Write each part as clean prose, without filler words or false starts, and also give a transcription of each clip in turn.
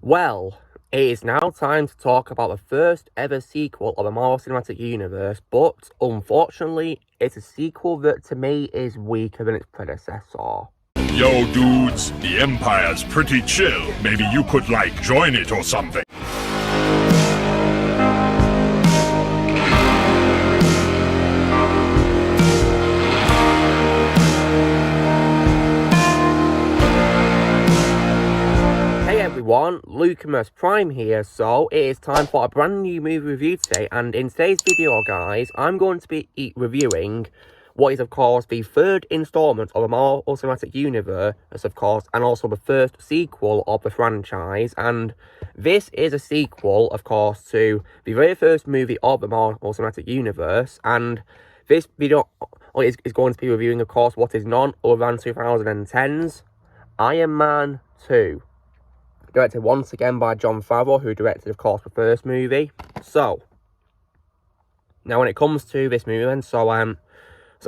Well, it is now time to talk about the first ever sequel of the Marvel Cinematic Universe, but unfortunately, it's a sequel that to me is weaker than its predecessor. Yo, dudes, the Empire's pretty chill. Maybe you could, join it or something. Hey everyone, Lucamus Prime here, so it is time for a brand new movie review today, and in today's video, guys, I'm going to be reviewing what is, of course, the third installment of the Marvel Cinematic Universe, of course, and also the first sequel of the franchise. And this is a sequel, of course, to the very first movie of the Marvel Cinematic Universe. And this video is going to be reviewing, of course, what is none other than 2010's Iron Man 2. Directed once again by Jon Favreau, who directed, of course, the first movie. So, now when it comes to this movie, then, so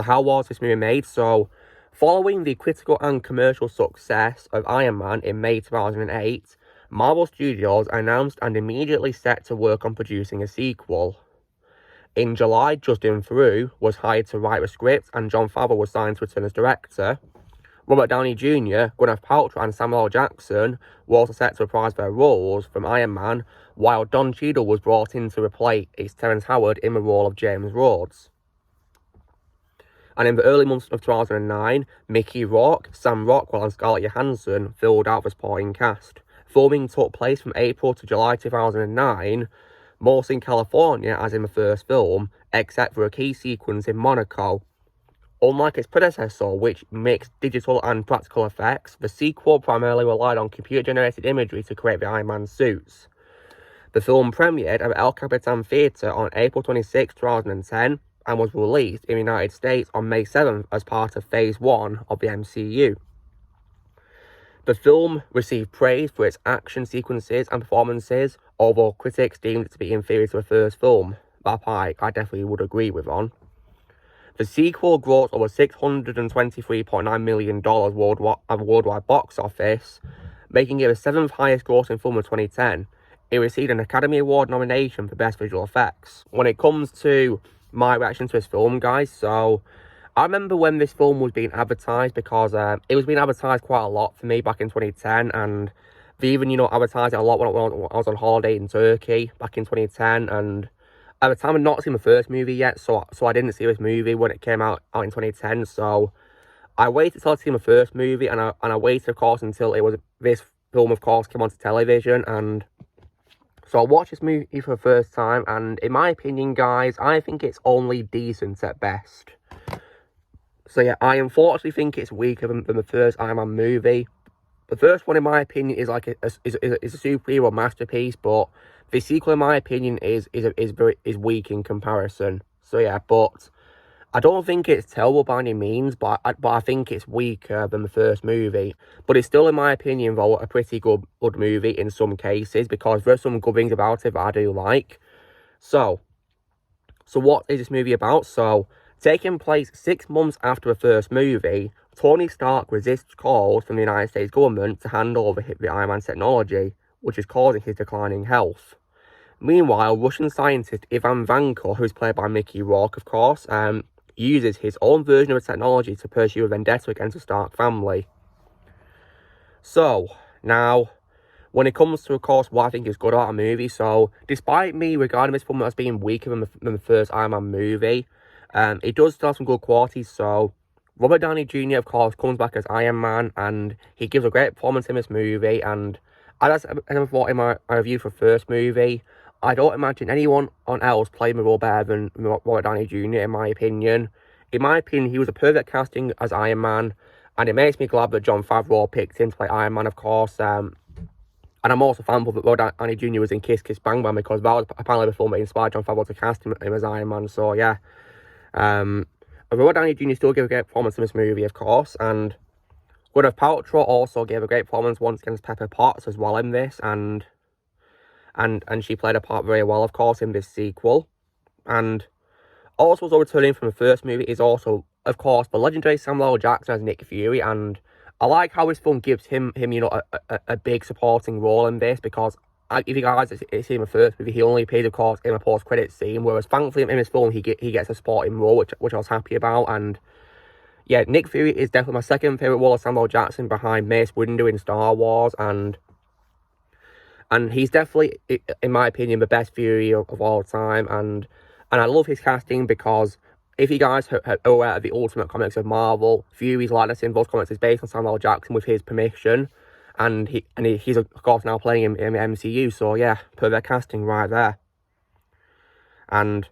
how was this movie made? So, following the critical and commercial success of Iron Man in May 2008, Marvel Studios announced and immediately set to work on producing a sequel. In July, Justin Theroux was hired to write the script, and Jon Favreau was signed to return as director. Robert Downey Jr., Gwyneth Paltrow, and Samuel L. Jackson were also set to reprise their roles from Iron Man, while Don Cheadle was brought in to replace Terrence Howard in the role of James Rhodes. And in the early months of 2009, Mickey Rourke, Sam Rockwell, and Scarlett Johansson filled out the supporting cast. Filming took place from April to July 2009, mostly in California as in the first film, except for a key sequence in Monaco. Unlike its predecessor, which mixed digital and practical effects, the sequel primarily relied on computer-generated imagery to create the Iron Man suits. The film premiered at the El Capitan Theatre on April 26, 2010, and was released in the United States on May 7th as part of Phase 1 of the MCU. The film received praise for its action sequences and performances, although critics deemed it to be inferior to the first film. That I definitely would agree with on. The sequel grossed over $623.9 million worldwide box office, making it the seventh highest grossing film of 2010. It received an Academy Award nomination for Best Visual Effects. When it comes to my reaction to this film, guys, so I remember when this film was being advertised, because it was being advertised quite a lot for me back in 2010, and they even, advertised it a lot when I was on holiday in Turkey back in 2010, and at the time, I'd not seen the first movie yet, so I didn't see this movie when it came out in 2010. So I waited till I'd seen the first movie, and I waited, of course, until this film, of course, came onto television. And so I watched this movie for the first time, and in my opinion, guys, I think it's only decent at best. So yeah, I unfortunately think it's weaker than the first Iron Man movie. The first one, in my opinion, is like a superhero masterpiece, but the sequel, in my opinion, is weak in comparison. So yeah, but I don't think it's terrible by any means, but I think it's weaker than the first movie. But it's still, in my opinion, though, a pretty good movie in some cases, because there's some good things about it that I do like. So what is this movie about? So, taking place 6 months after the first movie, Tony Stark resists calls from the United States government to hand over the Iron Man technology, which is causing his declining health. Meanwhile, Russian scientist Ivan Vanko, who's played by Mickey Rourke, of course, uses his own version of the technology to pursue a vendetta against the Stark family. So, now, when it comes to, of course, what I think is good about a movie, so, despite me regarding this film as being weaker than the first Iron Man movie, it does still have some good qualities. So, Robert Downey Jr., of course, comes back as Iron Man, and he gives a great performance in this movie, and as I thought in my review for the first movie, I don't imagine anyone else playing the role better than Robert Downey Jr., in my opinion. In my opinion, he was a perfect casting as Iron Man, and it makes me glad that Jon Favreau picked him to play Iron Man, of course. And I'm also thankful that Robert Downey Jr. was in Kiss Kiss Bang Bang, because that was apparently the film that inspired Jon Favreau to cast him as Iron Man. So yeah, Robert Downey Jr. still gave a great performance in this movie, of course, and Gwyneth Paltrow also gave a great performance once against Pepper Potts as well in this, and she played a part very well, of course, in this sequel. And also returning from the first movie is also, of course, the legendary Samuel L. Jackson as Nick Fury, and I like how this film gives him you know, a big supporting role in this, because if you guys see him first movie, he only appears, of course, in a post-credit scene, whereas thankfully in this film he gets a supporting role, which I was happy about. And yeah, Nick Fury is definitely my second favourite role of Samuel Jackson, behind Mace Windu in Star Wars, and he's definitely, in my opinion, the best Fury of all time. And I love his casting, because if you guys are aware of the Ultimate Comics of Marvel, Fury's likeness in those comics is based on Samuel Jackson with his permission. And he's of course now playing in the MCU, so yeah, perfect casting right there. And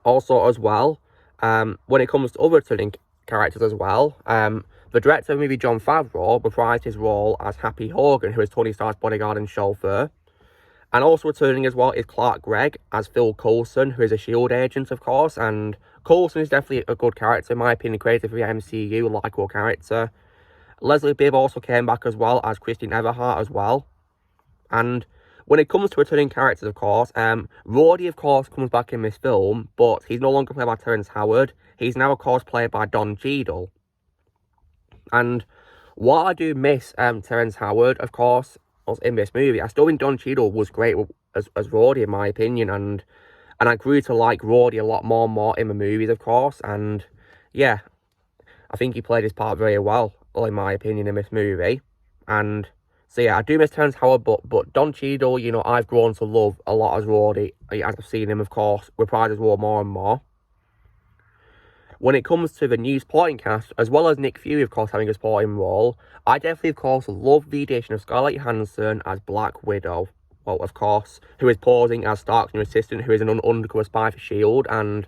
also as well, when it comes to other returning characters as well, the director of the movie, Jon Favreau, reprised his role as Happy Hogan, who is Tony Stark's bodyguard and chauffeur. And also returning as well is Clark Gregg as Phil Coulson, who is a S.H.I.E.L.D. agent, of course. And Coulson is definitely a good character, in my opinion, created for the MCU, a likeable character. Leslie Bibb also came back as well as Christine Everhart as well. And when it comes to returning characters, of course, Rhodey, of course, comes back in this film, but he's no longer played by Terrence Howard. He's now, of course, played by Don Cheadle. And while I do miss Terrence Howard, of course, in this movie, I still think Don Cheadle was great as Rhodey, in my opinion, and I grew to like Rhodey a lot more and more in the movies, of course. And yeah, I think he played his part very well, in my opinion, in this movie. And so yeah, I do miss Terrence Howard, but Don Cheadle, you know, I've grown to love a lot as Rhodey, as I've seen him, of course, reprise his role more and more. When it comes to the new supporting cast, as well as Nick Fury, of course, having a supporting role, I definitely, of course, love the addition of Scarlett Johansson as Black Widow. Well, of course, who is posing as Stark's new assistant, who is an undercover spy for S.H.I.E.L.D. And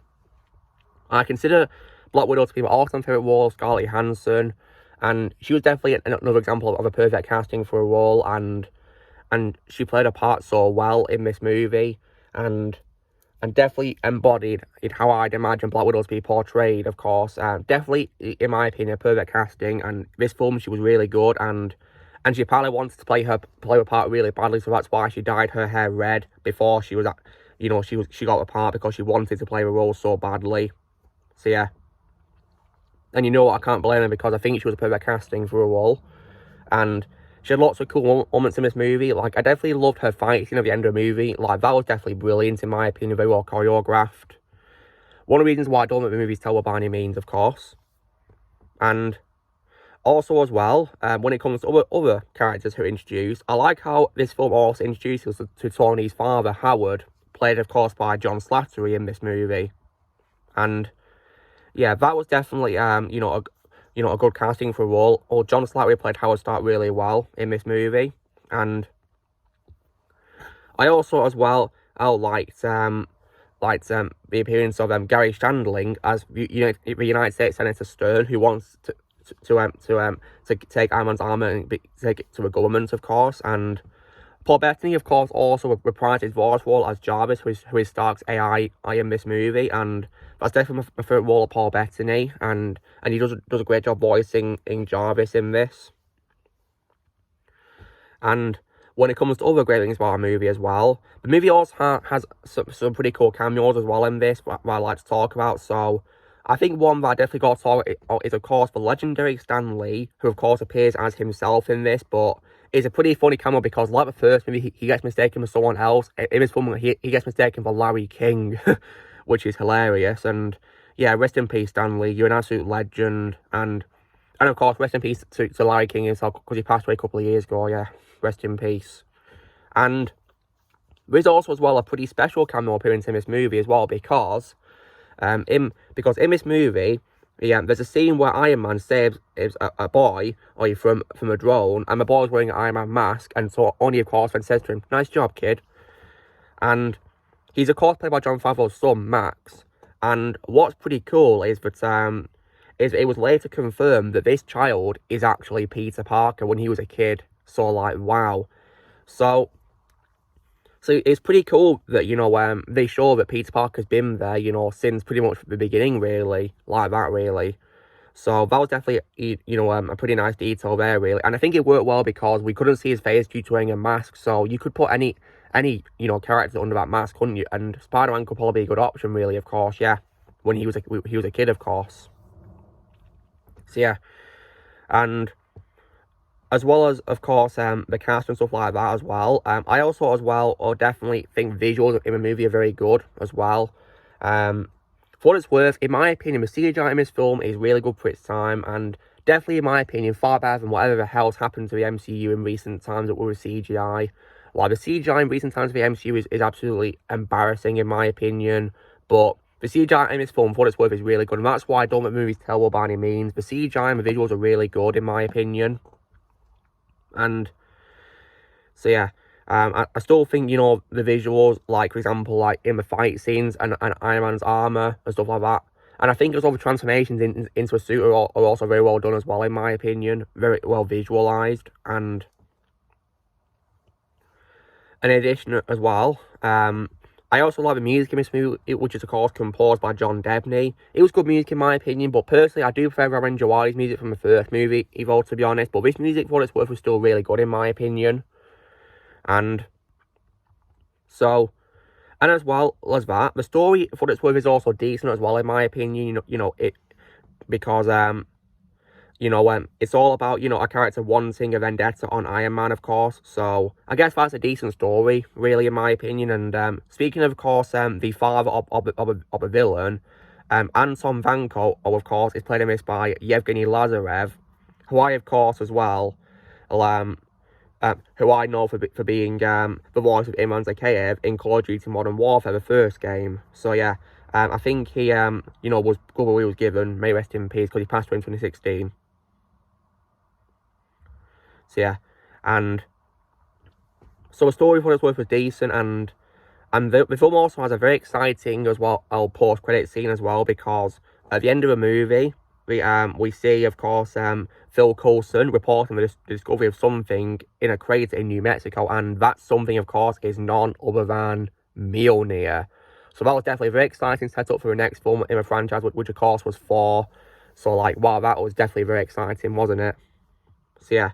I consider Black Widow to be my all-time favourite role of Scarlett Johansson. And she was definitely another example of a perfect casting for a role. And she played her part so well in this movie. And definitely embodied how I'd imagine Black Widow to be portrayed, of course. Definitely, in my opinion, perfect casting. And this film, she was really good. And she apparently wanted to play her part really badly, so that's why she dyed her hair red before she was, you know, she got the part, because she wanted to play the role so badly. So yeah. And you know what, I can't blame her, because I think she was a perfect casting for a role. And she had lots of cool moments in this movie. Like, I definitely loved her fight scene at the end of the movie. Like, that was definitely brilliant, in my opinion, very well choreographed. One of the reasons why I don't think the movie's tell by any means, of course. And also as well, when it comes to other characters who are introduced, I like how this film also introduces us to Tony's father, Howard, played, of course, by John Slattery in this movie. And yeah, that was definitely, you know, a good casting for a role. Or John Slattery played Howard Stark really well in this movie. And I also, as well, liked the appearance of Gary Shandling as the United States Senator Stern, who wants to take Iron Man's armor and take it to the government, of course. And Paul Bettany, of course, also reprised his voice role as Jarvis, who is Stark's AI in this movie. And that's definitely my favourite role of Paul Bettany, and he does a great job voicing Jarvis in this. And when it comes to other great things about the movie as well, the movie also has some pretty cool cameos as well in this, what I like to talk about. So I think one that I definitely got to talk about is, of course, the legendary Stan Lee, who of course appears as himself in this, but it's a pretty funny cameo, because like the first movie, he gets mistaken for someone else. In this film, he gets mistaken for Larry King, which is hilarious. And yeah, rest in peace, Stan Lee. You're an absolute legend. And of course, rest in peace to Larry King himself, because he passed away a couple of years ago. Yeah, rest in peace. And there's also as well a pretty special cameo appearance in this movie as well, because in this movie, yeah, there's a scene where Iron Man saves a boy from a drone, and the boy's wearing an Iron Man mask, and so Oni, of course, then says to him, "Nice job, kid." And he's, of course, played by Jon Favreau's son, Max. And what's pretty cool is that it was later confirmed that this child is actually Peter Parker when he was a kid. So, like, wow. So it's pretty cool that, you know, they show that Peter Parker's been there, you know, since pretty much the beginning, really. Like that, really. So that was definitely, you know, a pretty nice detail there, really. And I think it worked well because we couldn't see his face due to wearing a mask. So you could put any you know, character under that mask, couldn't you? And Spider-Man could probably be a good option, really, of course, yeah. When he was a kid, of course. So, yeah. And as well as, of course, the cast and stuff like that as well. I also, as well, or definitely think visuals in the movie are very good as well. For what it's worth, in my opinion, the CGI in this film is really good for its time, and definitely, in my opinion, far better than whatever the hell's happened to the MCU in recent times that were with CGI. Like, the CGI in recent times for the MCU is absolutely embarrassing, in my opinion, but the CGI in this film, for what it's worth, is really good, and that's why I don't think the movie's terrible by any means. The CGI and the visuals are really good, in my opinion. And so yeah, I still think, you know, the visuals, like for example, like in the fight scenes and Iron Man's armor and stuff like that, and I think as well the transformations into a suit are also very well done as well, in my opinion, very well visualized. And in addition as well, I also like the music in this movie, which is of course composed by John Debney. It was good music in my opinion, but personally I do prefer Ramin Djawadi's music from the first movie, Evo, to be honest. But this music, for what it's worth, was still really good in my opinion. And so, and as well as that, the story, for what it's worth, is also decent as well in my opinion. Because it's all about, a character wanting a vendetta on Iron Man, of course. So, I guess that's a decent story, really, in my opinion. And speaking of course, the father of a villain, Anton Vanko, of course, is played in this by Yevgeny Lazarev, who I, of course, as well, who I know for being the voice of Ivan Zakhaev in Call of Duty Modern Warfare, the first game. So, yeah, I think he, was good what he was given. May rest in peace, because he passed away in 2016. So yeah, and so the story, for what it's worth, was decent, and the film also has a very exciting as well post-credit scene as well, because at the end of the movie, we see, of course, Phil Coulson reporting the discovery of something in a crater in New Mexico, and that something, of course, is none other than Mjolnir. So that was definitely a very exciting setup for the next film in the franchise, which of course was 4. So like, wow, that was definitely very exciting, wasn't it? So yeah.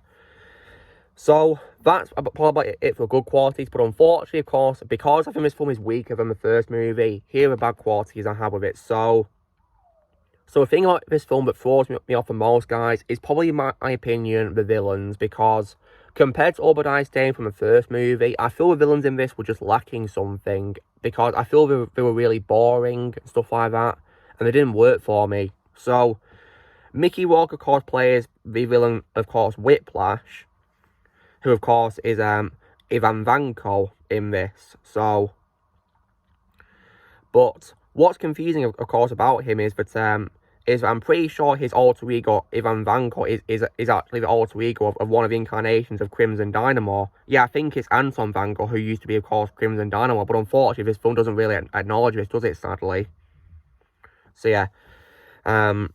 So, that's probably it for good qualities, but unfortunately, of course, because I think this film is weaker than the first movie, here are the bad qualities I have with it. So the thing about this film that throws me off the most, guys, is probably, in my opinion, the villains, because compared to Obadiah Stane from the first movie, I feel the villains in this were just lacking something, because I feel they were really boring, and stuff like that, and they didn't work for me. So, Mickey Rourke, of course, plays the villain, of course, Whiplash, who of course is Ivan Vanko in this. So, but what's confusing, of course, about him is that I'm pretty sure his alter ego Ivan Vanko is actually the alter ego of one of the incarnations of Crimson Dynamo. Yeah, I think it's Anton Vanko, who used to be, of course, Crimson Dynamo, but unfortunately this film doesn't really acknowledge this, does it, sadly? So yeah, so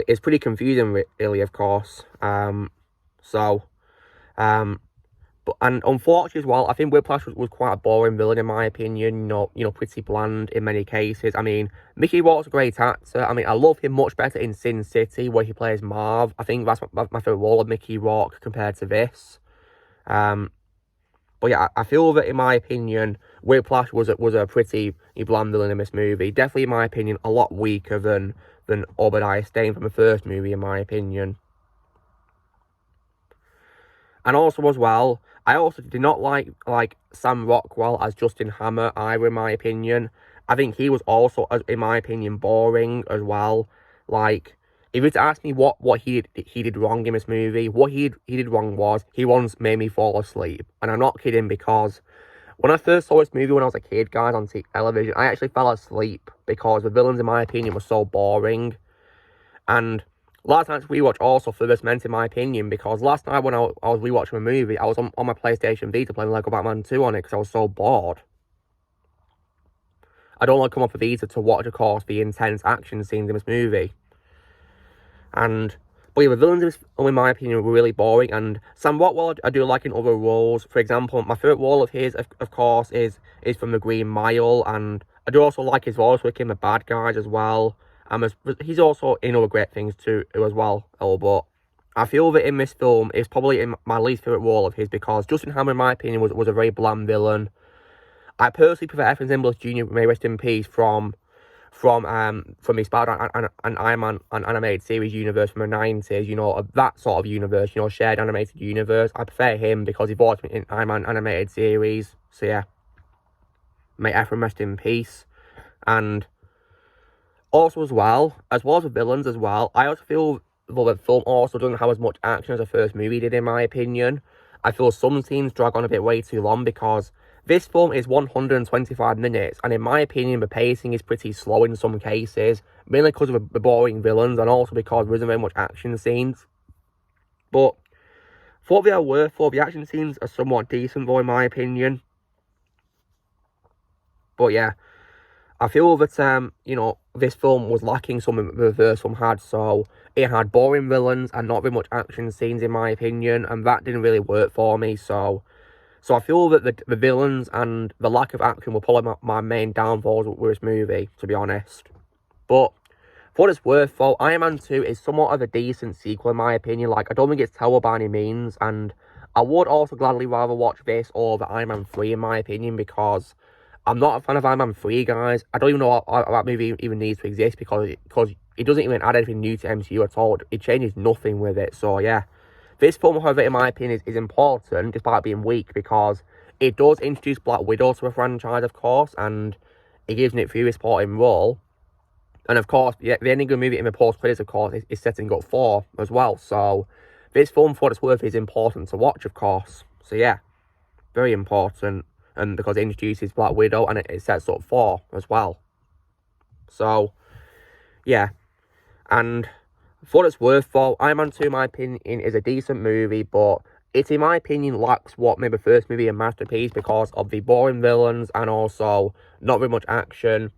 it's pretty confusing, really, of course. But unfortunately as well, I think Whiplash was quite a boring villain in my opinion. Pretty bland in many cases. I mean, Mickey Rourke's a great actor. I mean, I love him much better in Sin City, where he plays Marv. I think that's my favourite role of Mickey Rourke compared to this. But yeah, I feel that, in my opinion, Whiplash was a pretty bland villain in this movie. Definitely, in my opinion, a lot weaker than Obadiah Stane from the first movie, in my opinion. And also, as well, I also did not like Sam Rockwell as Justin Hammer either, in my opinion. I think he was also, in my opinion, boring as well. Like, if you were to ask me what he did wrong in this movie, what he did wrong was he once made me fall asleep. And I'm not kidding, because when I first saw this movie when I was a kid, guys, on television, I actually fell asleep because the villains, in my opinion, were so boring. And last night's rewatch also further cemented my opinion, because last night when I was rewatching a movie, I was on my PlayStation Vita playing Lego Batman 2 on it because I was so bored. I don't like to come off the Vita to watch, of course, the intense action scenes in this movie. But yeah, the villains, in my opinion, were really boring. And Sam Rockwell, I do like in other roles. For example, my favourite role of his, of course, is from The Green Mile. And I do also like his voice work in The Bad Guys as well. He's also in other great things too as well. But I feel that in this film, it's probably my least favourite role of his, because Justin Hammer, in my opinion, was a very bland villain. I personally prefer Efren Zimbalist Jr., may rest in peace, from from the Spider-Man and Iron Man and animated series universe from the 90s, you know, of that sort of universe, you know, shared animated universe. I prefer him because he voiced in Iron Man animated series. So yeah, may Ephraim rest in peace. And also as well as the villains as well, I also feel the film also doesn't have as much action as the first movie did, in my opinion. I feel some scenes drag on a bit way too long because this film is 125 minutes, and in my opinion, the pacing is pretty slow in some cases, mainly because of the boring villains, and also because there isn't very much action scenes. But for what they are worth, the action scenes are somewhat decent, though, in my opinion. But yeah, I feel that, you know, this film was lacking something that the first film had, so it had boring villains and not very much action scenes, in my opinion, and that didn't really work for me, so I feel that the villains and the lack of action were probably my main downfalls with this movie, to be honest. But for what it's worth, though, Iron Man 2 is somewhat of a decent sequel, in my opinion. Like, I don't think it's terrible by any means, and I would also gladly rather watch this over Iron Man 3, in my opinion, because I'm not a fan of Iron Man 3, guys. I don't even know what that movie even needs to exist, because it doesn't even add anything new to MCU at all. It changes nothing with it, so yeah. This film, however, in my opinion, is important, despite being weak, because it does introduce Black Widow to a franchise, of course, and it gives Nick Fury a supporting role. And, of course, the ending of the movie in the post-credits, of course, is setting up Thor as well. So, this film, for what it's worth, is important to watch, of course. So, yeah, very important, and because it introduces Black Widow, and it sets up Thor as well. So, yeah, and for what it's worth, though, Iron Man 2, in my opinion, is a decent movie, but it, in my opinion, lacks what made the first movie a masterpiece because of the boring villains and also not very much action.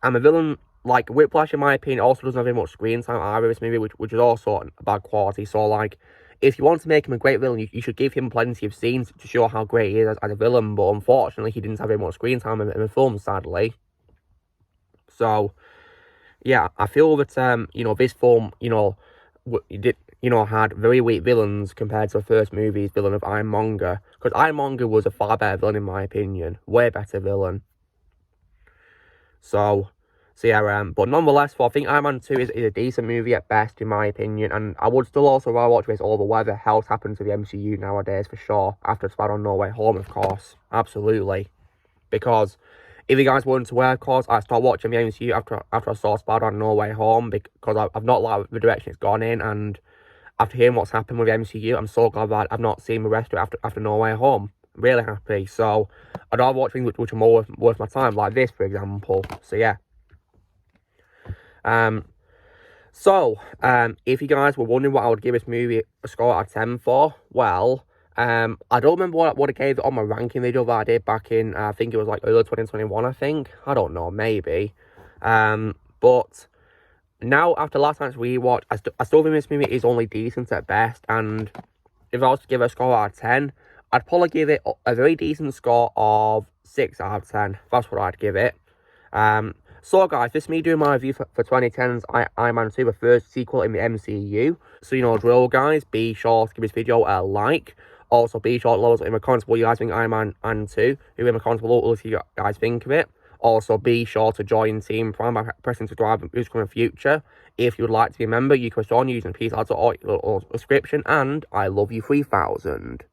And the villain, like Whiplash, in my opinion, also doesn't have very much screen time either in this movie, which is also a bad quality. So, like, if you want to make him a great villain, you should give him plenty of scenes to show how great he is as a villain, but unfortunately, he didn't have very much screen time in the film, sadly. So, yeah, I feel that, you know, this film, you know, had very weak villains compared to the first movie's villain of Ironmonger. Because Ironmonger was a far better villain, in my opinion. Way better villain. So yeah, but nonetheless, I think Iron Man 2 is a decent movie at best, in my opinion. And I would still also rather watch this over whatever else happens to the MCU nowadays, for sure. After Spider-Man No Way Home, of course. Absolutely. Because if you guys weren't aware, of course, I started watching the MCU after I saw Spider-Man No Way Home, because I've not liked the direction it's gone in, and after hearing what's happened with the MCU, I'm so glad that I've not seen the rest of it after No Way Home. Really happy. So, I'd rather watch things which are more worth my time, like this, for example. So, yeah. If you guys were wondering what I would give this movie a score out of 10 for, well, I don't remember what I gave it on my ranking video that I did back in, I think it was like early 2021, I think. I don't know, maybe. But now, after last night's rewatch, I still think this movie is only decent at best, and if I was to give it a score out of 10, I'd probably give it a very decent score of 6 out of 10. That's what I'd give it. So guys, this is me doing my review for 2010's Iron Man 2, the first sequel in the MCU. So you know the drill, guys. Be sure to give this video a like. Also, be sure to let us know in the comments what you guys think of Iron Man 2. Leave in the comments below what you guys think of it. Also, be sure to join Team Prime by pressing subscribe in the future. If you would like to be a member, you can join using the piece or description. And I love you 3000.